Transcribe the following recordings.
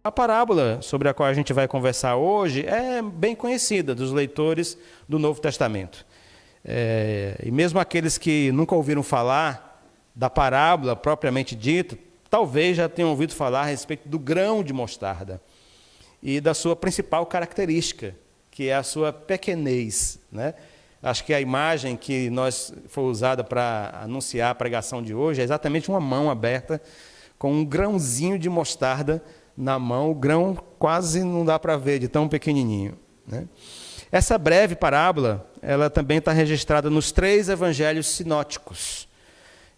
a parábola sobre a qual a gente vai conversar hoje é bem conhecida dos leitores do Novo Testamento. E mesmo aqueles que nunca ouviram falar da parábola propriamente dita, talvez já tenham ouvido falar a respeito do grão de mostarda e da sua principal característica, que é a sua pequenez, né? Acho que a imagem que foi usada para anunciar a pregação de hoje é exatamente uma mão aberta com um grãozinho de mostarda na mão. O grão quase não dá para ver, de tão pequenininho, né? Essa breve parábola, ela também está registrada nos 3 evangelhos sinóticos.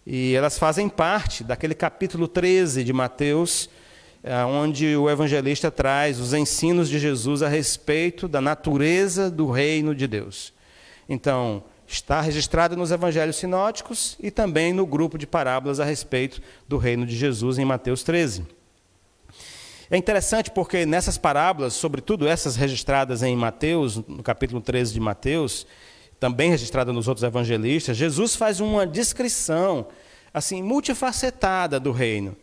E elas fazem parte daquele capítulo 13 de Mateus, onde o evangelista traz os ensinos de Jesus a respeito da natureza do reino de Deus. Então, está registrado nos evangelhos sinóticos e também no grupo de parábolas a respeito do reino de Jesus em Mateus 13. É interessante porque nessas parábolas, sobretudo essas registradas em Mateus, no capítulo 13 de Mateus, também registrada nos outros evangelistas, Jesus faz uma descrição assim multifacetada do reino.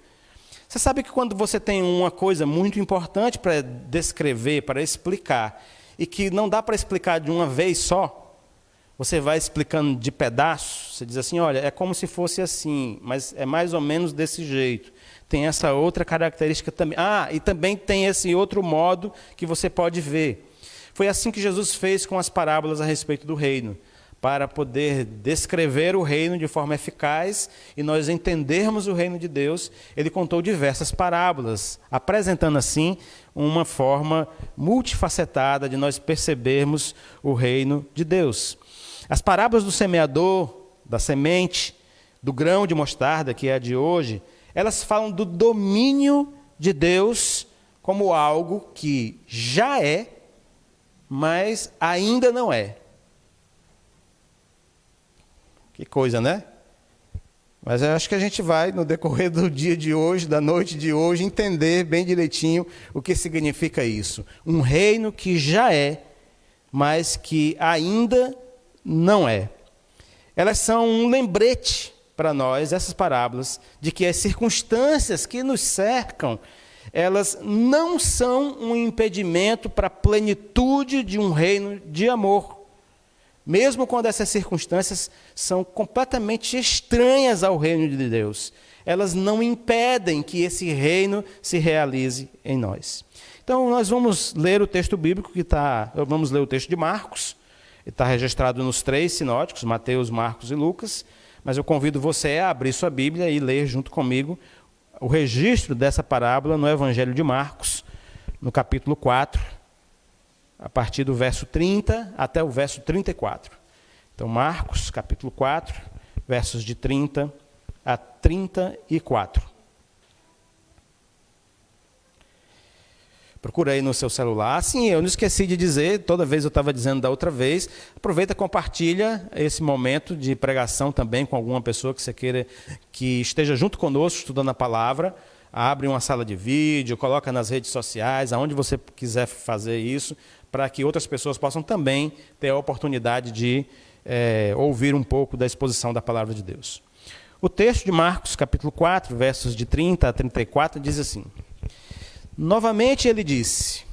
Você sabe que quando você tem uma coisa muito importante para descrever, para explicar, e que não dá para explicar de uma vez só, você vai explicando de pedaços, você diz assim, olha, é como se fosse assim, mas é mais ou menos desse jeito. Tem essa outra característica também. E também tem esse outro modo que você pode ver. Foi assim que Jesus fez com as parábolas a respeito do reino, para poder descrever o reino de forma eficaz e nós entendermos o reino de Deus. Ele contou diversas parábolas, apresentando assim uma forma multifacetada de nós percebermos o reino de Deus. As parábolas do semeador, da semente, do grão de mostarda, que é a de hoje, elas falam do domínio de Deus como algo que já é, mas ainda não é. Que coisa, né? Mas eu acho que a gente vai, no decorrer do dia de hoje, da noite de hoje, entender bem direitinho o que significa isso. Um reino que já é, mas que ainda não é. Elas são um lembrete para nós, essas parábolas, de que as circunstâncias que nos cercam, elas não são um impedimento para a plenitude de um reino de amor. Mesmo quando essas circunstâncias são completamente estranhas ao reino de Deus, elas não impedem que esse reino se realize em nós. Então, nós vamos ler o texto bíblico vamos ler o texto de Marcos. Está registrado nos 3 sinóticos, Mateus, Marcos e Lucas, mas eu convido você a abrir sua Bíblia e ler junto comigo o registro dessa parábola no Evangelho de Marcos, no capítulo 4, a partir do verso 30 até o verso 34. Então, Marcos, capítulo 4, versos de 30 a 34. Procura aí no seu celular. Sim, eu não esqueci de dizer, toda vez eu estava dizendo da outra vez, aproveita e compartilha esse momento de pregação também com alguma pessoa que você queira que esteja junto conosco estudando a palavra. Abre uma sala de vídeo, coloca nas redes sociais, aonde você quiser fazer isso, para que outras pessoas possam também ter a oportunidade de ouvir um pouco da exposição da palavra de Deus. O texto de Marcos, capítulo 4, versos de 30 a 34, diz assim: Novamente ele disse: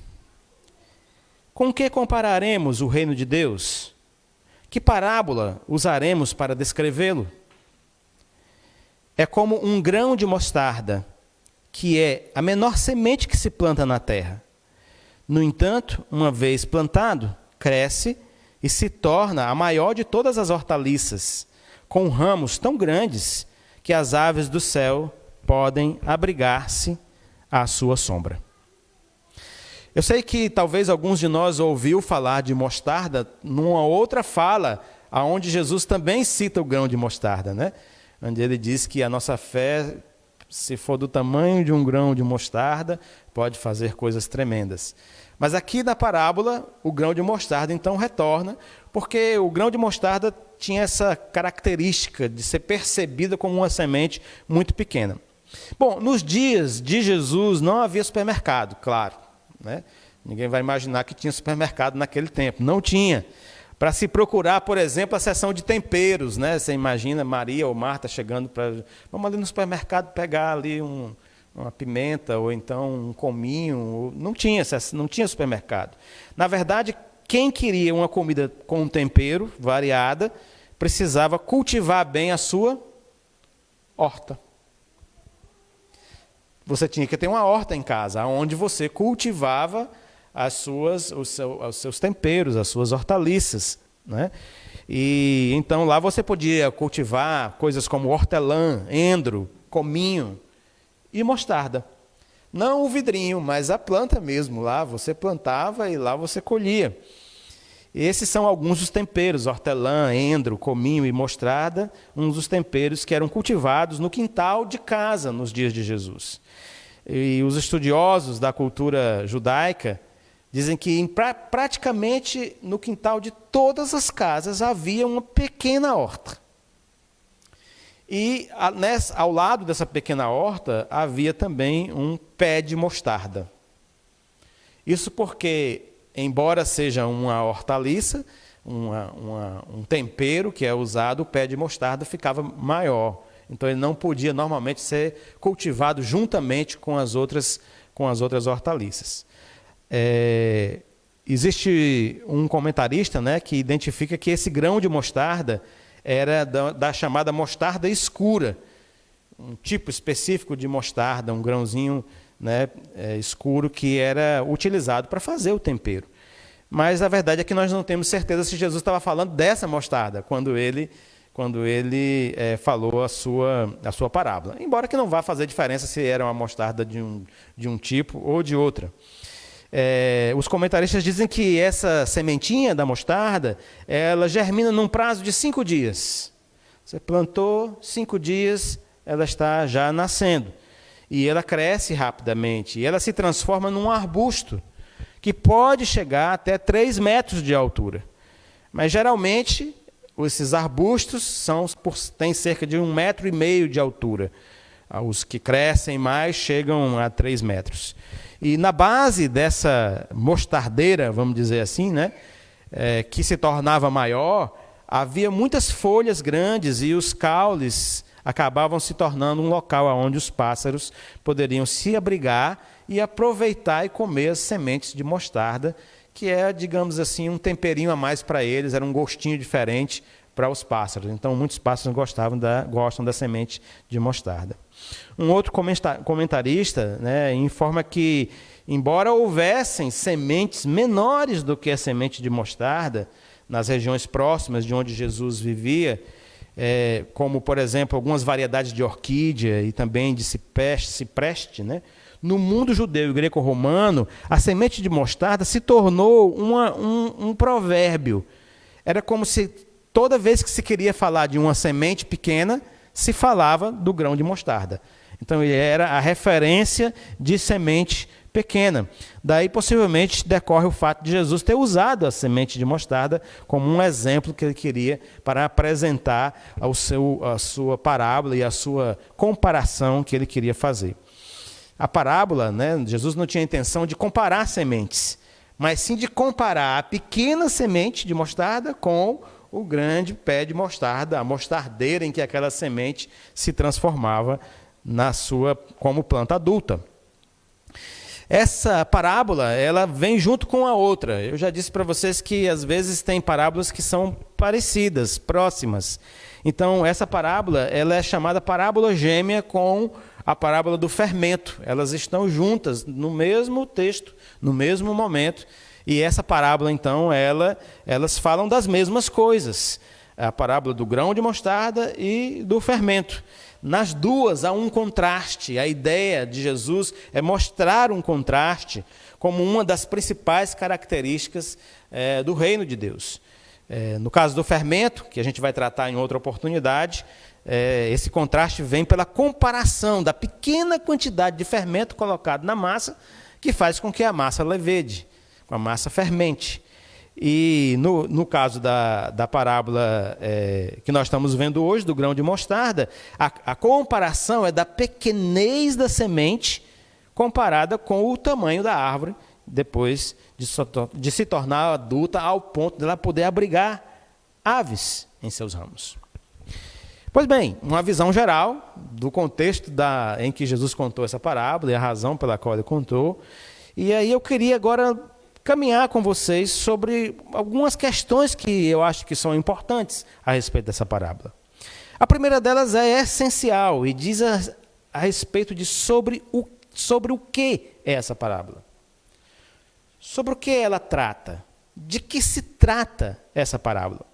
Com que compararemos o reino de Deus? Que parábola usaremos para descrevê-lo? É como um grão de mostarda, que é a menor semente que se planta na terra. No entanto, uma vez plantado, cresce e se torna a maior de todas as hortaliças, com ramos tão grandes que as aves do céu podem abrigar-se à sua sombra. Eu sei que talvez alguns de nós ouviu falar de mostarda numa outra fala, onde Jesus também cita o grão de mostarda, né? Onde ele diz que a nossa fé, se for do tamanho de um grão de mostarda, pode fazer coisas tremendas. Mas aqui na parábola, o grão de mostarda então retorna, porque o grão de mostarda tinha essa característica de ser percebida como uma semente muito pequena. Bom, nos dias de Jesus não havia supermercado, claro, né? Ninguém vai imaginar que tinha supermercado naquele tempo. Não tinha. Para se procurar, por exemplo, a seção de temperos, né? Você imagina Maria ou Marta chegando para... Vamos ali no supermercado pegar ali uma pimenta, ou então um cominho. Não tinha supermercado. Na verdade, quem queria uma comida com um tempero variada, precisava cultivar bem a sua horta. Você tinha que ter uma horta em casa, onde você cultivava os seus temperos, as suas hortaliças, né? E então lá você podia cultivar coisas como hortelã, endro, cominho e mostarda. Não o vidrinho, mas a planta mesmo. Lá você plantava e lá você colhia. Esses são alguns dos temperos: hortelã, endro, cominho e mostarda, uns dos temperos que eram cultivados no quintal de casa nos dias de Jesus. E os estudiosos da cultura judaica dizem que praticamente no quintal de todas as casas havia uma pequena horta. E ao lado dessa pequena horta havia também um pé de mostarda. Isso porque, embora seja uma hortaliça, um tempero que é usado, o pé de mostarda ficava maior. Então ele não podia normalmente ser cultivado juntamente com as outras hortaliças. Existe um comentarista, né, que identifica que esse grão de mostarda era da chamada mostarda escura, um tipo específico de mostarda, um grãozinho, né, escuro, que era utilizado para fazer o tempero. Mas a verdade é que nós não temos certeza se Jesus estava falando dessa mostarda quando ele falou a sua parábola. Embora que não vá fazer diferença se era uma mostarda de um tipo ou de outra. Os comentaristas dizem que essa sementinha da mostarda, ela germina num prazo de 5 dias. Você plantou, 5 dias, ela está já nascendo. E ela cresce rapidamente. E ela se transforma num arbusto, que pode chegar até 3 metros de altura. Mas, geralmente, esses arbustos têm cerca de 1,5 metro de altura. Os que crescem mais chegam a 3 metros. E na base dessa mostardeira, vamos dizer assim, né, que se tornava maior, havia muitas folhas grandes e os caules acabavam se tornando um local onde os pássaros poderiam se abrigar e aproveitar e comer as sementes de mostarda, que é, digamos assim, um temperinho a mais para eles, era um gostinho diferente para os pássaros. Então, muitos pássaros gostam da semente de mostarda. Um outro comentarista, né, informa que, embora houvessem sementes menores do que a semente de mostarda nas regiões próximas de onde Jesus vivia, como, por exemplo, algumas variedades de orquídea e também de cipreste, né, no mundo judeu e greco-romano, a semente de mostarda se tornou um provérbio. Era como se toda vez que se queria falar de uma semente pequena, se falava do grão de mostarda. Então, ele era a referência de semente pequena. Daí, possivelmente, decorre o fato de Jesus ter usado a semente de mostarda como um exemplo que ele queria para apresentar a sua parábola e a sua comparação que ele queria fazer. A parábola, né, Jesus não tinha a intenção de comparar sementes, mas sim de comparar a pequena semente de mostarda com o grande pé de mostarda, a mostardeira em que aquela semente se transformava como planta adulta. Essa parábola, ela vem junto com a outra. Eu já disse para vocês que às vezes tem parábolas que são parecidas, próximas. Então, essa parábola, ela é chamada parábola gêmea com a parábola do fermento. Elas estão juntas no mesmo texto, no mesmo momento. E essa parábola, então, elas falam das mesmas coisas. A parábola do grão de mostarda e do fermento. Nas duas há um contraste. A ideia de Jesus é mostrar um contraste como uma das principais características do reino de Deus. No caso do fermento, que a gente vai tratar em outra oportunidade, esse contraste vem pela comparação da pequena quantidade de fermento colocado na massa, que faz com que a massa levede, com a massa fermente. E no caso da parábola que nós estamos vendo hoje, do grão de mostarda, a comparação é da pequenez da semente comparada com o tamanho da árvore, depois de se tornar adulta ao ponto de ela poder abrigar aves em seus ramos. Pois bem, uma visão geral do contexto em que Jesus contou essa parábola e a razão pela qual ele contou. E aí eu queria agora caminhar com vocês sobre algumas questões que eu acho que são importantes a respeito dessa parábola. A primeira delas é essencial e diz a respeito de sobre o que é essa parábola. Sobre o que ela trata. De que se trata essa parábola.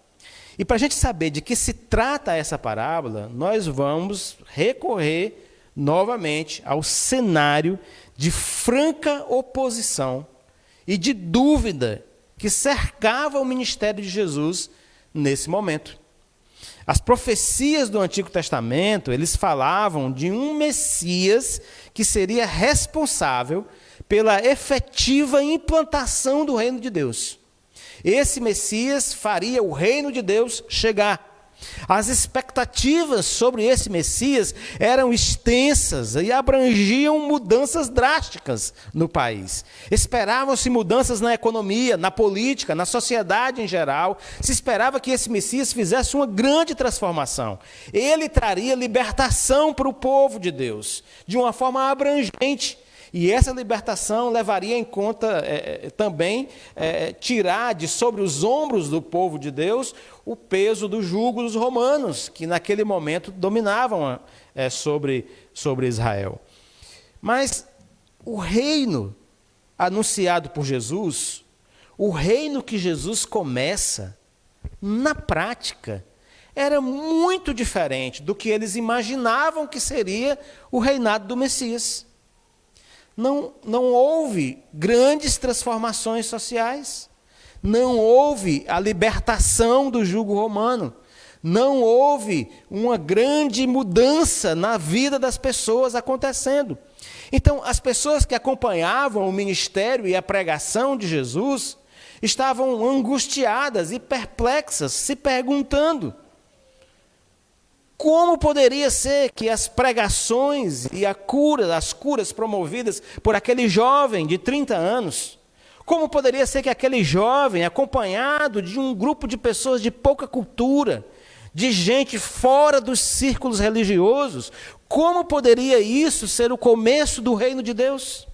E para a gente saber de que se trata essa parábola, nós vamos recorrer novamente ao cenário de franca oposição e de dúvida que cercava o ministério de Jesus nesse momento. As profecias do Antigo Testamento, eles falavam de um Messias que seria responsável pela efetiva implantação do reino de Deus. Esse Messias faria o reino de Deus chegar. As expectativas sobre esse Messias eram extensas e abrangiam mudanças drásticas no país. Esperavam-se mudanças na economia, na política, na sociedade em geral. Se esperava que esse Messias fizesse uma grande transformação. Ele traria libertação para o povo de Deus, de uma forma abrangente. E essa libertação levaria em conta também tirar de sobre os ombros do povo de Deus o peso do jugo dos romanos, que naquele momento dominavam sobre Israel. Mas o reino anunciado por Jesus, o reino que Jesus começa, na prática, era muito diferente do que eles imaginavam que seria o reinado do Messias. Não houve grandes transformações sociais, não houve a libertação do jugo romano, não houve uma grande mudança na vida das pessoas acontecendo. Então, as pessoas que acompanhavam o ministério e a pregação de Jesus estavam angustiadas e perplexas, se perguntando: como poderia ser que as pregações e as curas promovidas por aquele jovem de 30 anos, como poderia ser que aquele jovem, acompanhado de um grupo de pessoas de pouca cultura, de gente fora dos círculos religiosos, como poderia isso ser o começo do reino de Deus?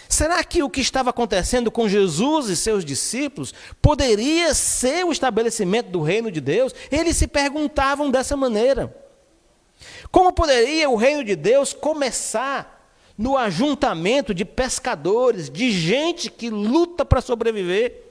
Será que o que estava acontecendo com Jesus e seus discípulos poderia ser o estabelecimento do reino de Deus? Eles se perguntavam dessa maneira. Como poderia o reino de Deus começar no ajuntamento de pescadores, de gente que luta para sobreviver,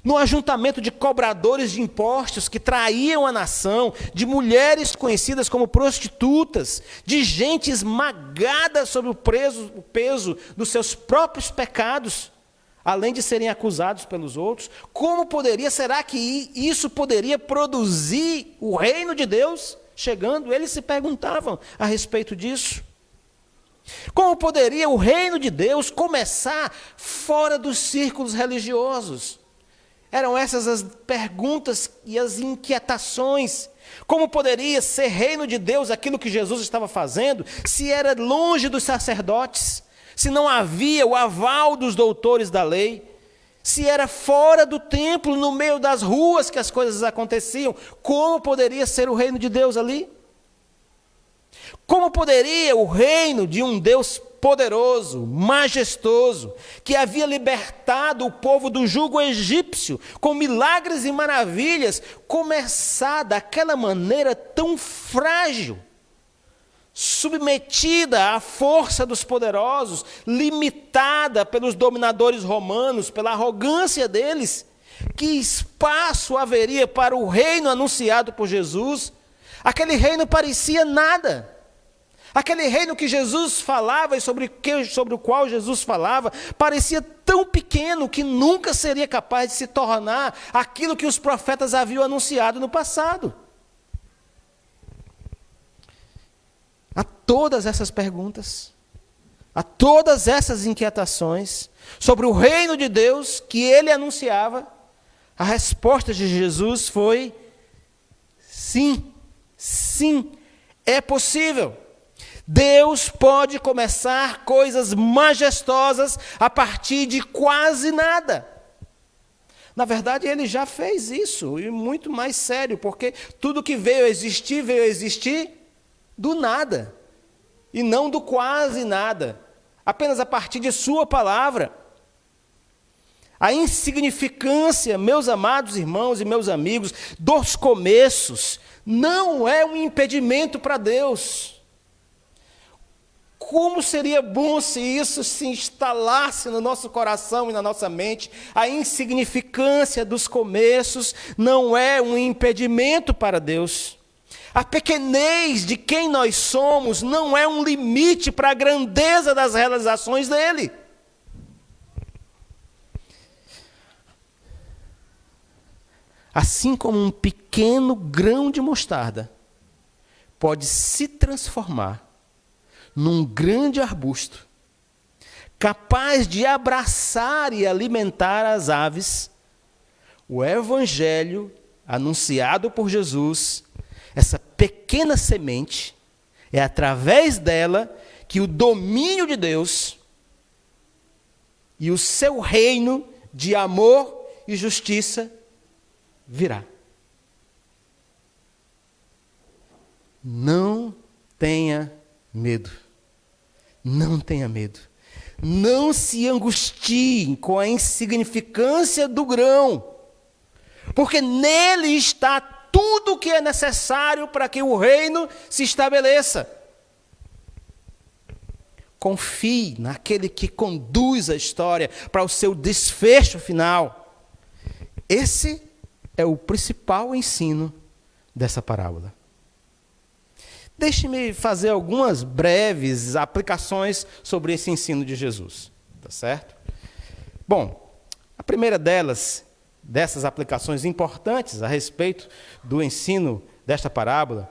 no ajuntamento de cobradores de impostos que traíam a nação, de mulheres conhecidas como prostitutas, de gente esmagada sob o peso dos seus próprios pecados, além de serem acusados pelos outros? Será que isso poderia produzir o reino de Deus chegando? Eles se perguntavam a respeito disso. Como poderia o reino de Deus começar fora dos círculos religiosos? Eram essas as perguntas e as inquietações. Como poderia ser reino de Deus aquilo que Jesus estava fazendo, se era longe dos sacerdotes, se não havia o aval dos doutores da lei, se era fora do templo, no meio das ruas que as coisas aconteciam? Como poderia ser o reino de Deus ali? Como poderia o reino de um Deus poderoso, majestoso, que havia libertado o povo do jugo egípcio com milagres e maravilhas, começar daquela maneira tão frágil, submetida à força dos poderosos, limitada pelos dominadores romanos, pela arrogância deles? Que espaço haveria para o reino anunciado por Jesus? Aquele reino parecia nada. Aquele reino que Jesus falava e sobre o qual Jesus falava, parecia tão pequeno que nunca seria capaz de se tornar aquilo que os profetas haviam anunciado no passado. A todas essas perguntas, a todas essas inquietações sobre o reino de Deus que ele anunciava, a resposta de Jesus foi: sim, sim, é possível. Deus pode começar coisas majestosas a partir de quase nada. Na verdade, ele já fez isso, e muito mais sério, porque tudo que veio a existir do nada, e não do quase nada, apenas a partir de sua palavra. A insignificância, meus amados irmãos e meus amigos, dos começos, não é um impedimento para Deus. Como seria bom se isso se instalasse no nosso coração e na nossa mente? A insignificância dos começos não é um impedimento para Deus. A pequenez de quem nós somos não é um limite para a grandeza das realizações dele. Assim como um pequeno grão de mostarda pode se transformar num grande arbusto, capaz de abraçar e alimentar as aves, o evangelho anunciado por Jesus, essa pequena semente, é através dela que o domínio de Deus e o seu reino de amor e justiça virá. Não tenha medo. Não tenha medo. Não se angustie com a insignificância do grão, porque nele está tudo o que é necessário para que o reino se estabeleça. Confie naquele que conduz a história para o seu desfecho final. Esse é o principal ensino dessa parábola. Deixe-me fazer algumas breves aplicações sobre esse ensino de Jesus, tá certo? Bom, a primeira dessas aplicações importantes a respeito do ensino desta parábola,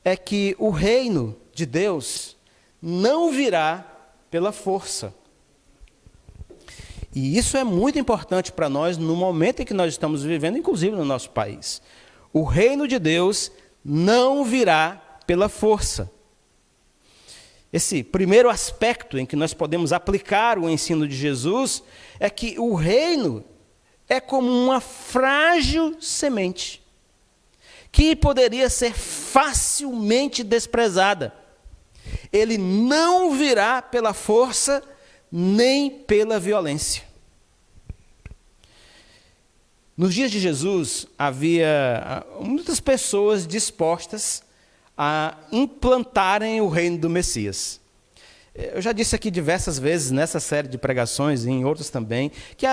é que o reino de Deus não virá pela força. E isso é muito importante para nós no momento em que nós estamos vivendo, inclusive no nosso país. O reino de Deus não virá pela força. Esse primeiro aspecto em que nós podemos aplicar o ensino de Jesus é que o reino é como uma frágil semente que poderia ser facilmente desprezada. Ele não virá pela força nem pela violência. Nos dias de Jesus, havia muitas pessoas dispostas a implantarem o reino do Messias. Eu já disse aqui diversas vezes, nessa série de pregações e em outras também, que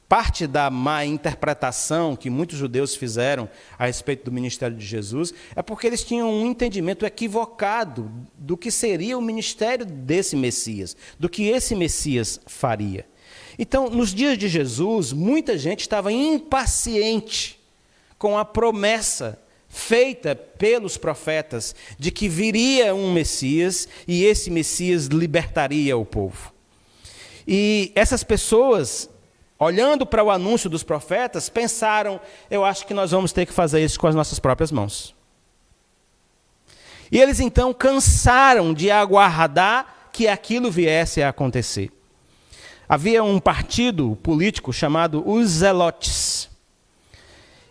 parte da má interpretação que muitos judeus fizeram a respeito do ministério de Jesus é porque eles tinham um entendimento equivocado do que seria o ministério desse Messias, do que esse Messias faria. Então, nos dias de Jesus, muita gente estava impaciente com a promessa feita pelos profetas de que viria um Messias e esse Messias libertaria o povo. E essas pessoas, olhando para o anúncio dos profetas, pensaram: eu acho que nós vamos ter que fazer isso com as nossas próprias mãos. E eles então cansaram de aguardar que aquilo viesse a acontecer. Havia um partido político chamado os Zelotes.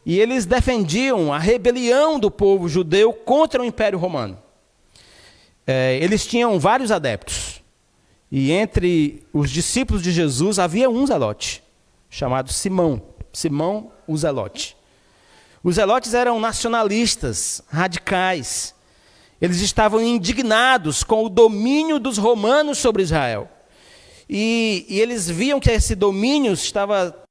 E eles defendiam a rebelião do povo judeu contra o Império Romano. Eles tinham vários adeptos. E entre os discípulos de Jesus havia um zelote, chamado Simão o Zelote. Os zelotes eram nacionalistas, radicais. Eles estavam indignados com o domínio dos romanos sobre Israel. E eles viam que esse domínio estava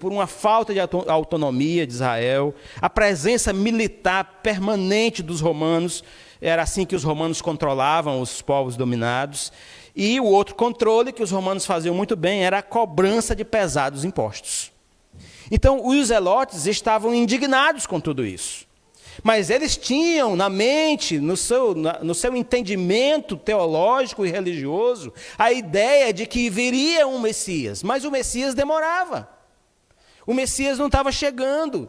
por uma falta de autonomia de Israel, a presença militar permanente dos romanos, era assim que os romanos controlavam os povos dominados, e o outro controle que os romanos faziam muito bem era a cobrança de pesados impostos. Então, os zelotes estavam indignados com tudo isso, mas eles tinham na mente, no seu entendimento teológico e religioso, a ideia de que viria um Messias, mas o Messias demorava. O Messias não estava chegando,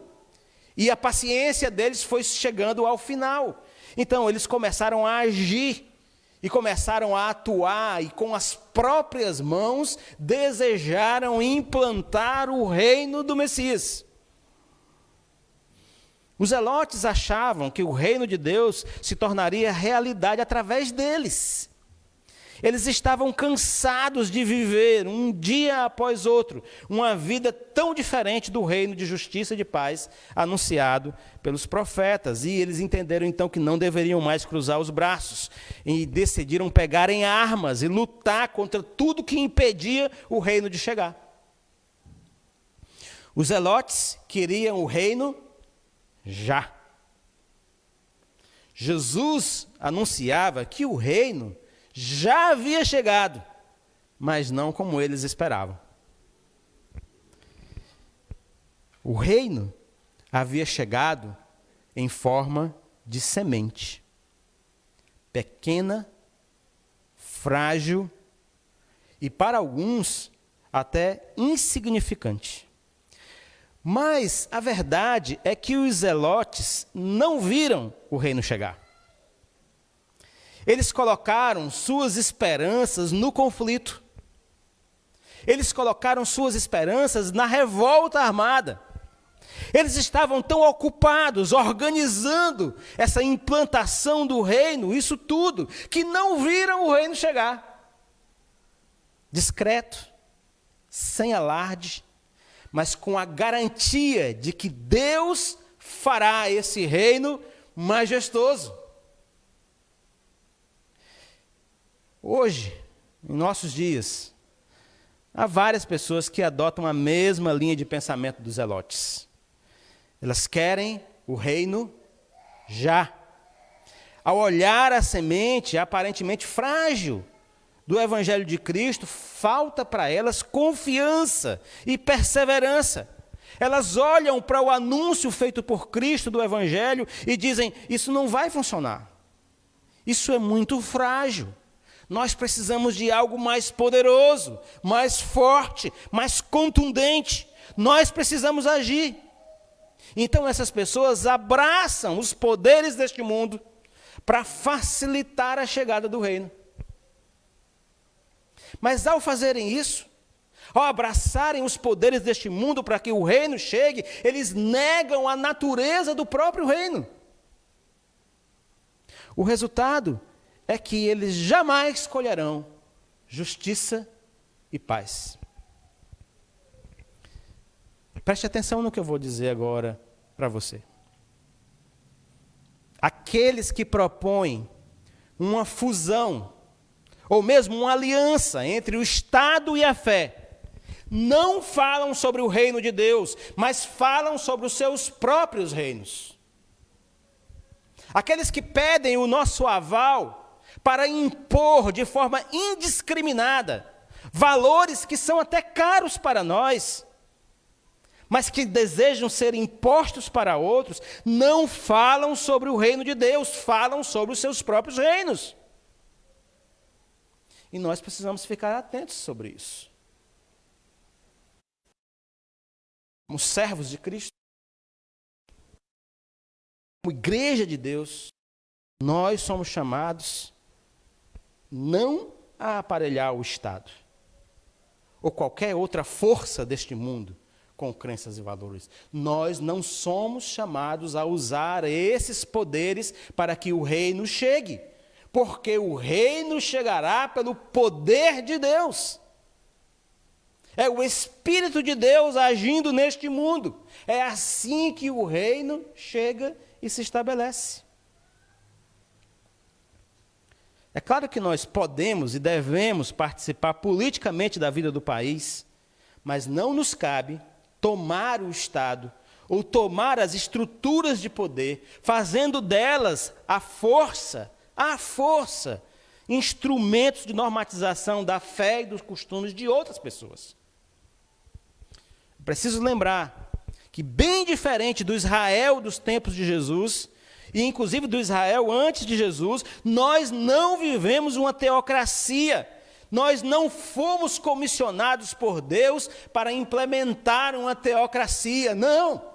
e a paciência deles foi chegando ao final. Então, eles começaram a agir, e começaram a atuar e com as próprias mãos desejaram implantar o reino do Messias. Os zelotes achavam que o reino de Deus se tornaria realidade através deles. Eles estavam cansados de viver, um dia após outro, uma vida tão diferente do reino de justiça e de paz anunciado pelos profetas. E eles entenderam então que não deveriam mais cruzar os braços e decidiram pegar em armas e lutar contra tudo que impedia o reino de chegar. Os zelotes queriam o reino já. Jesus anunciava que o reino já havia chegado, mas não como eles esperavam. O reino havia chegado em forma de semente, pequena, frágil e, para alguns, até insignificante. Mas a verdade é que os zelotes não viram o reino chegar. Eles colocaram suas esperanças no conflito. Eles colocaram suas esperanças na revolta armada. Eles estavam tão ocupados organizando essa implantação do reino, isso tudo, que não viram o reino chegar. Discreto, sem alarde, mas com a garantia de que Deus fará esse reino majestoso. Hoje, em nossos dias, há várias pessoas que adotam a mesma linha de pensamento dos zelotes. Elas querem o reino já. Ao olhar a semente aparentemente frágil do Evangelho de Cristo, falta para elas confiança e perseverança. Elas olham para o anúncio feito por Cristo do Evangelho e dizem, isso não vai funcionar. Isso é muito frágil. Nós precisamos de algo mais poderoso, mais forte, mais contundente. Nós precisamos agir. Então essas pessoas abraçam os poderes deste mundo para facilitar a chegada do reino. Mas ao fazerem isso, ao abraçarem os poderes deste mundo para que o reino chegue, eles negam a natureza do próprio reino. O resultado é que eles jamais escolherão justiça e paz. Preste atenção no que eu vou dizer agora para você. Aqueles que propõem uma fusão, ou mesmo uma aliança entre o Estado e a fé, não falam sobre o reino de Deus, mas falam sobre os seus próprios reinos. Aqueles que pedem o nosso aval para impor de forma indiscriminada valores que são até caros para nós, mas que desejam ser impostos para outros, não falam sobre o reino de Deus, falam sobre os seus próprios reinos. E nós precisamos ficar atentos sobre isso. Como servos de Cristo, como igreja de Deus, nós somos chamados não a aparelhar o Estado ou qualquer outra força deste mundo com crenças e valores. Nós não somos chamados a usar esses poderes para que o reino chegue, porque o reino chegará pelo poder de Deus. É o Espírito de Deus agindo neste mundo. É assim que o reino chega e se estabelece. É claro que nós podemos e devemos participar politicamente da vida do país, mas não nos cabe tomar o Estado ou tomar as estruturas de poder, fazendo delas a força, instrumentos de normatização da fé e dos costumes de outras pessoas. Preciso lembrar que, bem diferente do Israel dos tempos de Jesus, e inclusive do Israel antes de Jesus, nós não vivemos uma teocracia. Nós não fomos comissionados por Deus para implementar uma teocracia, não.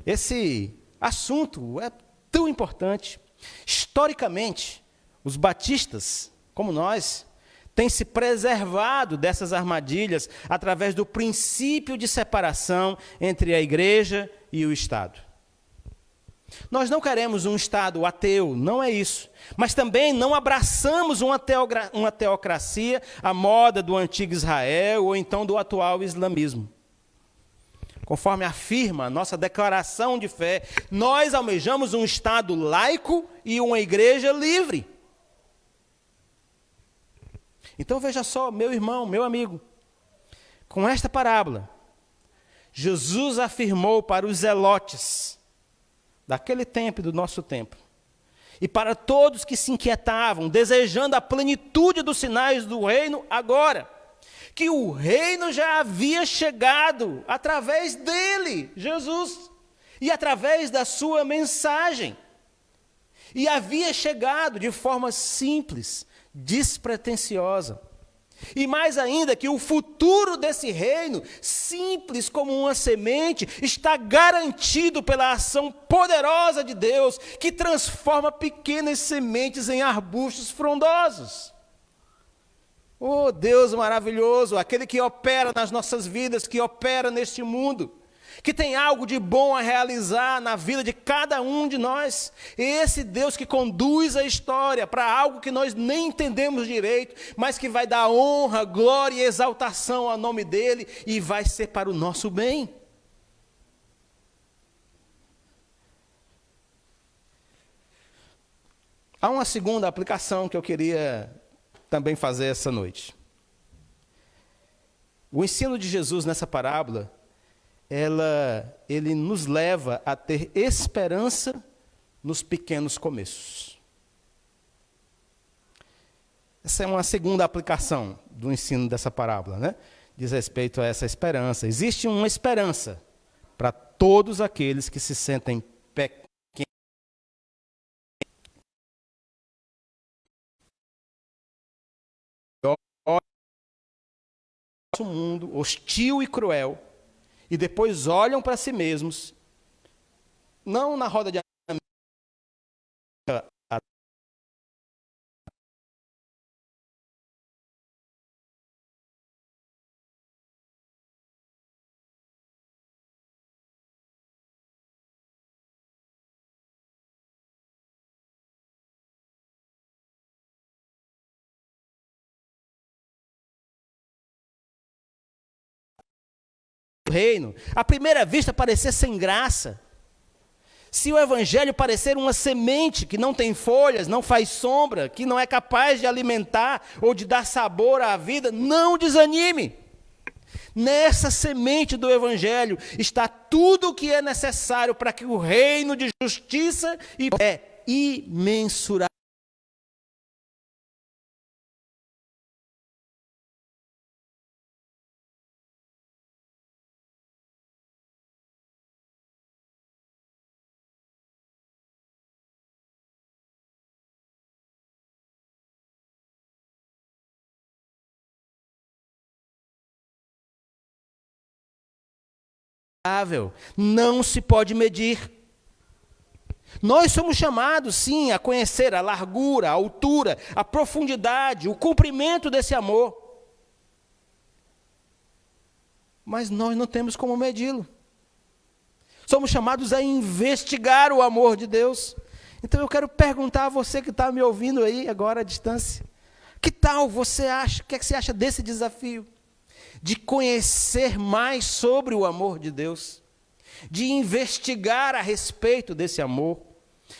Esse assunto é tão importante. Historicamente, os batistas, como nós, têm se preservado dessas armadilhas através do princípio de separação entre a igreja e o Estado. Nós não queremos um Estado ateu, não é isso. Mas também não abraçamos uma teocracia à moda do antigo Israel ou então do atual islamismo. Conforme afirma a nossa declaração de fé, nós almejamos um Estado laico e uma igreja livre. Então veja só, meu irmão, meu amigo, com esta parábola, Jesus afirmou para os zelotes daquele tempo e do nosso tempo, e para todos que se inquietavam, desejando a plenitude dos sinais do reino agora, que o reino já havia chegado através dele, Jesus, e através da sua mensagem. E havia chegado de forma simples, despretensiosa. E mais ainda, que o futuro desse reino, simples como uma semente, está garantido pela ação poderosa de Deus, que transforma pequenas sementes em arbustos frondosos. Oh, Deus maravilhoso, aquele que opera nas nossas vidas, que opera neste mundo, que tem algo de bom a realizar na vida de cada um de nós. Esse Deus que conduz a história para algo que nós nem entendemos direito, mas que vai dar honra, glória e exaltação ao nome dele e vai ser para o nosso bem. Há uma segunda aplicação que eu queria também fazer essa noite. O ensino de Jesus nessa parábola, ele nos leva a ter esperança nos pequenos começos. Essa é uma segunda aplicação do ensino dessa parábola, né? Diz respeito a essa esperança. Existe uma esperança para todos aqueles que se sentem pequenos. Um mundo hostil e cruel, e depois olham para si mesmos, não na roda de reino, à primeira vista parecer sem graça. Se o evangelho parecer uma semente que não tem folhas, não faz sombra, que não é capaz de alimentar ou de dar sabor à vida, não desanime. Nessa semente do evangelho está tudo o que é necessário para que o reino de justiça é imensurável. Não se pode medir. Nós somos chamados, sim, a conhecer a largura, a altura, a profundidade, o comprimento desse amor. Mas nós não temos como medi-lo. Somos chamados a investigar o amor de Deus. Então eu quero perguntar a você que está me ouvindo aí agora à distância. Que tal você acha, o que é que você acha desse desafio? De conhecer mais sobre o amor de Deus, de investigar a respeito desse amor,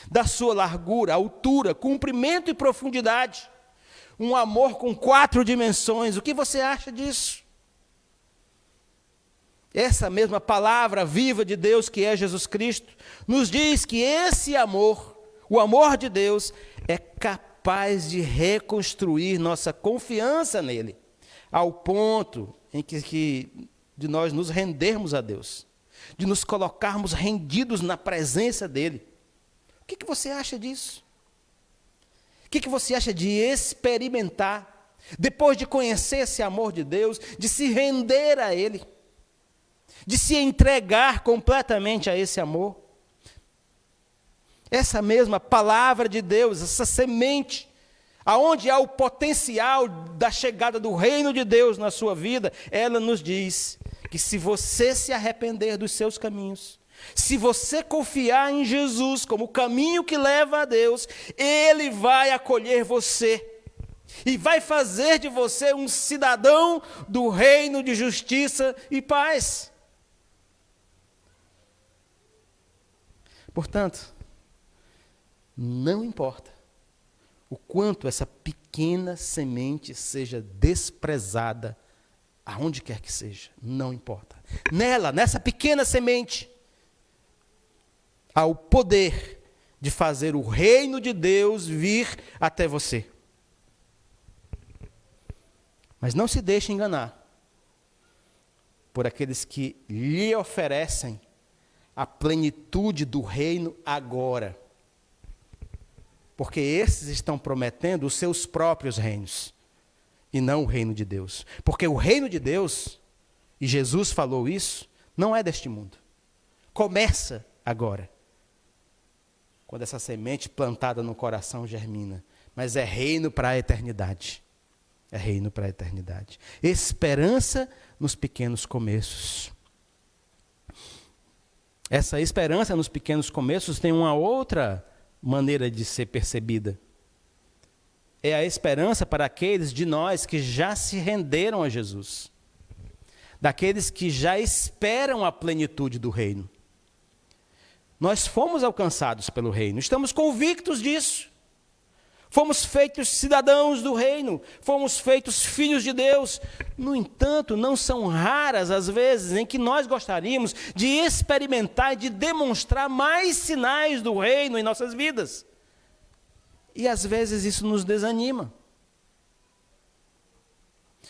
da sua largura, altura, comprimento e profundidade, um amor com 4 dimensões. O que você acha disso? Essa mesma palavra viva de Deus, que é Jesus Cristo, nos diz que esse amor, o amor de Deus, é capaz de reconstruir nossa confiança nele, ao ponto em que de nós nos rendermos a Deus, de nos colocarmos rendidos na presença dele. O que você acha disso? O que você acha de experimentar, depois de conhecer esse amor de Deus, de se render a ele, de se entregar completamente a esse amor? Essa mesma palavra de Deus, essa semente, aonde há o potencial da chegada do reino de Deus na sua vida, ela nos diz que se você se arrepender dos seus caminhos, se você confiar em Jesus como o caminho que leva a Deus, Ele vai acolher você e vai fazer de você um cidadão do reino de justiça e paz. Portanto, não importa o quanto essa pequena semente seja desprezada, aonde quer que seja, não importa. Nessa pequena semente, há o poder de fazer o reino de Deus vir até você. Mas não se deixe enganar por aqueles que lhe oferecem a plenitude do reino agora. Porque esses estão prometendo os seus próprios reinos, e não o reino de Deus. Porque o reino de Deus, e Jesus falou isso, não é deste mundo. Começa agora, quando essa semente plantada no coração germina. Mas é reino para a eternidade. É reino para a eternidade. Esperança nos pequenos começos. Essa esperança nos pequenos começos tem uma outra maneira de ser percebida. É a esperança para aqueles de nós que já se renderam a Jesus. Daqueles que já esperam a plenitude do reino. Nós fomos alcançados pelo reino, estamos convictos disso. Fomos feitos cidadãos do reino, fomos feitos filhos de Deus. No entanto, não são raras as vezes em que nós gostaríamos de experimentar e de demonstrar mais sinais do reino em nossas vidas. E às vezes isso nos desanima.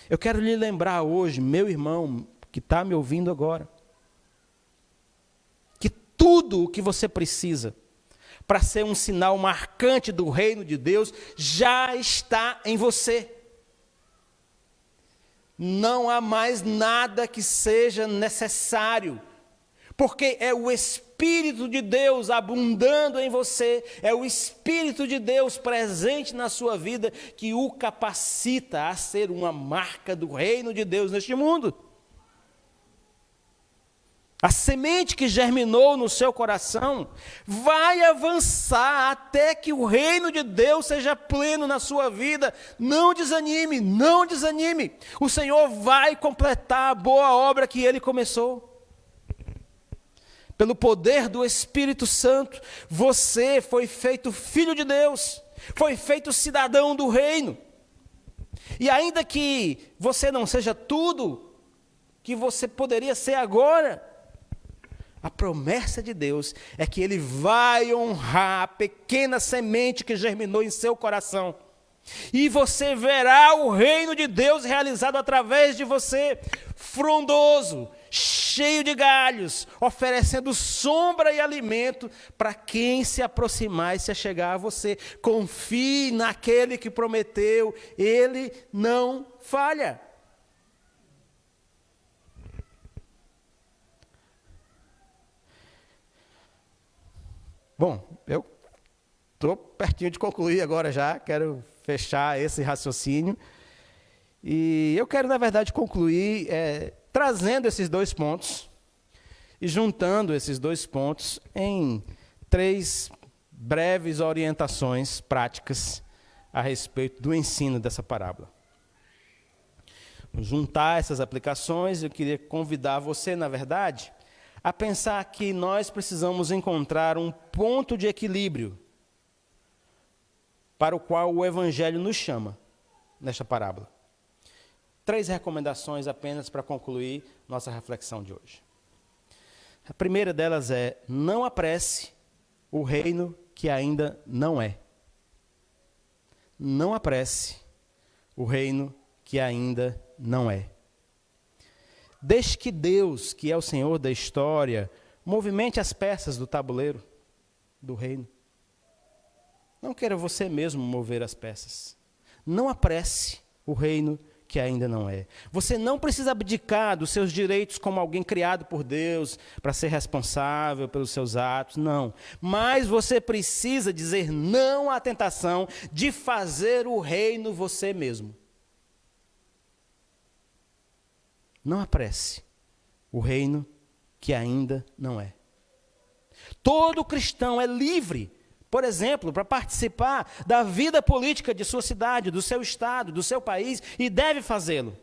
Eu quero lhe lembrar hoje, meu irmão, que está me ouvindo agora, que tudo o que você precisa para ser um sinal marcante do reino de Deus, já está em você. Não há mais nada que seja necessário, porque é o Espírito de Deus abundando em você, é o Espírito de Deus presente na sua vida, que o capacita a ser uma marca do reino de Deus neste mundo. A semente que germinou no seu coração vai avançar até que o reino de Deus seja pleno na sua vida. Não desanime, não desanime. O Senhor vai completar a boa obra que Ele começou. Pelo poder do Espírito Santo, você foi feito filho de Deus, foi feito cidadão do reino. E ainda que você não seja tudo que você poderia ser agora, a promessa de Deus é que Ele vai honrar a pequena semente que germinou em seu coração. E você verá o reino de Deus realizado através de você, frondoso, cheio de galhos, oferecendo sombra e alimento para quem se aproximar e se achegar a você. Confie naquele que prometeu, Ele não falha. Bom, eu estou pertinho de concluir agora já, quero fechar esse raciocínio. E eu quero, na verdade, concluir trazendo esses dois pontos e juntando esses dois pontos em 3 breves orientações práticas a respeito do ensino dessa parábola. Juntar essas aplicações, eu queria convidar você, na verdade, a pensar que nós precisamos encontrar um ponto de equilíbrio para o qual o Evangelho nos chama nesta parábola. 3 recomendações apenas para concluir nossa reflexão de hoje. A primeira delas é: não apresse o reino que ainda não é. Não apresse o reino que ainda não é. Deixe que Deus, que é o Senhor da história, movimente as peças do tabuleiro do reino. Não queira você mesmo mover as peças. Não apresse o reino que ainda não é. Você não precisa abdicar dos seus direitos como alguém criado por Deus para ser responsável pelos seus atos, não. Mas você precisa dizer não à tentação de fazer o reino você mesmo. Não apresse o reino que ainda não é. Todo cristão é livre, por exemplo, para participar da vida política de sua cidade, do seu estado, do seu país, e deve fazê-lo.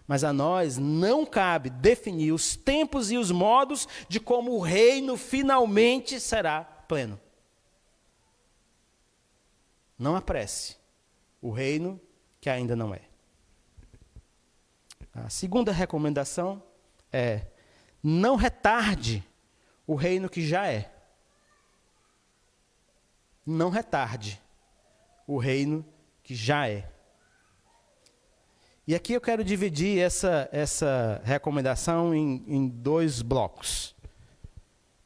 Mas a nós não cabe definir os tempos e os modos de como o reino finalmente será pleno. Não apresse o reino que ainda não é. A segunda recomendação é: não retarde o reino que já é. Não retarde o reino que já é. E aqui eu quero dividir essa recomendação em dois blocos.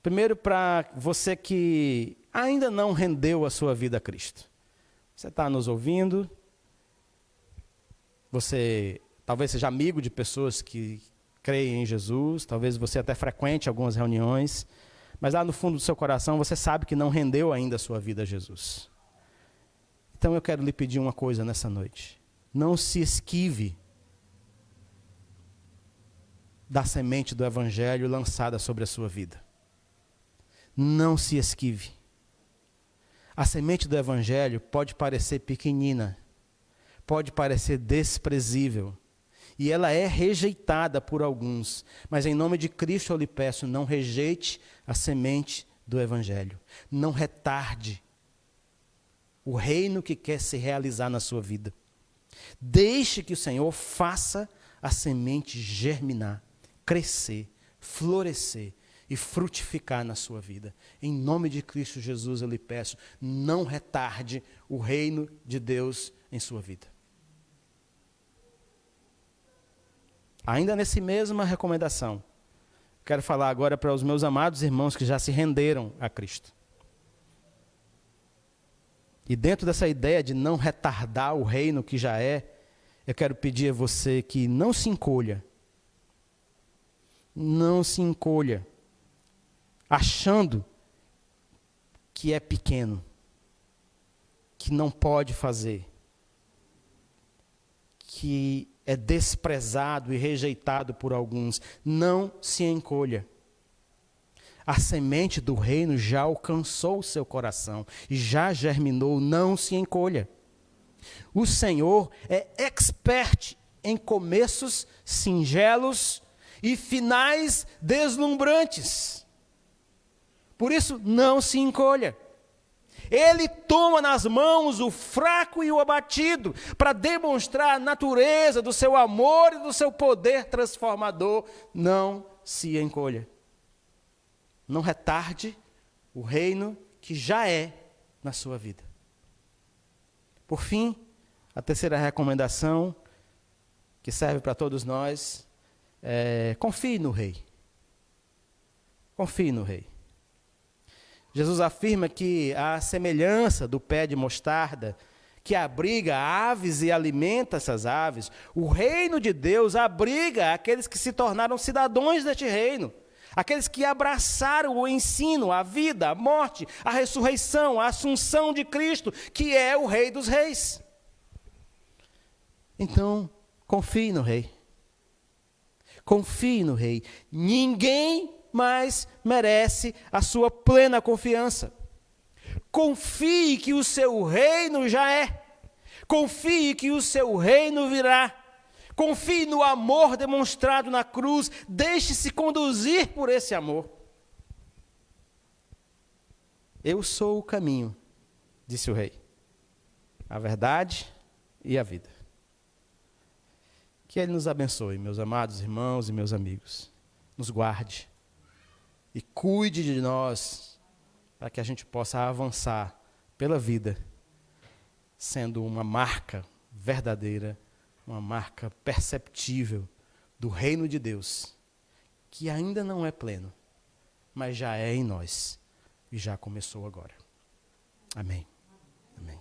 Primeiro, para você que ainda não rendeu a sua vida a Cristo. Você está nos ouvindo, você talvez seja amigo de pessoas que creem em Jesus, talvez você até frequente algumas reuniões, mas lá no fundo do seu coração você sabe que não rendeu ainda a sua vida a Jesus. Então eu quero lhe pedir uma coisa nessa noite. Não se esquive da semente do Evangelho lançada sobre a sua vida. Não se esquive. A semente do Evangelho pode parecer pequenina, pode parecer desprezível, e ela é rejeitada por alguns, mas em nome de Cristo eu lhe peço, não rejeite a semente do Evangelho. Não retarde o reino que quer se realizar na sua vida. Deixe que o Senhor faça a semente germinar, crescer, florescer e frutificar na sua vida. Em nome de Cristo Jesus eu lhe peço, não retarde o reino de Deus em sua vida. Ainda nessa mesma recomendação, quero falar agora para os meus amados irmãos que já se renderam a Cristo. E dentro dessa ideia de não retardar o reino que já é, eu quero pedir a você que não se encolha. Não se encolha, achando que é pequeno, que não pode fazer, que é desprezado e rejeitado por alguns. Não se encolha. A semente do reino já alcançou o seu coração e já germinou. Não se encolha. O Senhor é expert em começos singelos e finais deslumbrantes. Por isso, não se encolha. Ele toma nas mãos o fraco e o abatido para demonstrar a natureza do seu amor e do seu poder transformador. Não se encolha. Não retarde o reino que já é na sua vida. Por fim, a terceira recomendação, que serve para todos nós, é: confie no Rei. Confie no Rei. Jesus afirma que a semelhança do pé de mostarda, que abriga aves e alimenta essas aves, o reino de Deus abriga aqueles que se tornaram cidadãos deste reino, aqueles que abraçaram o ensino, a vida, a morte, a ressurreição, a assunção de Cristo, que é o Rei dos Reis. Então, confie no Rei. Confie no Rei. Ninguém mais merece a sua plena confiança. Confie que o seu reino já é. Confie que o seu reino virá. Confie no amor demonstrado na cruz. Deixe-se conduzir por esse amor. Eu sou o caminho, disse o rei, a verdade e a vida. Que Ele nos abençoe, meus amados irmãos e meus amigos. Nos guarde e cuide de nós, para que a gente possa avançar pela vida, sendo uma marca verdadeira, uma marca perceptível do reino de Deus, que ainda não é pleno, mas já é em nós e já começou agora. Amém. Amém.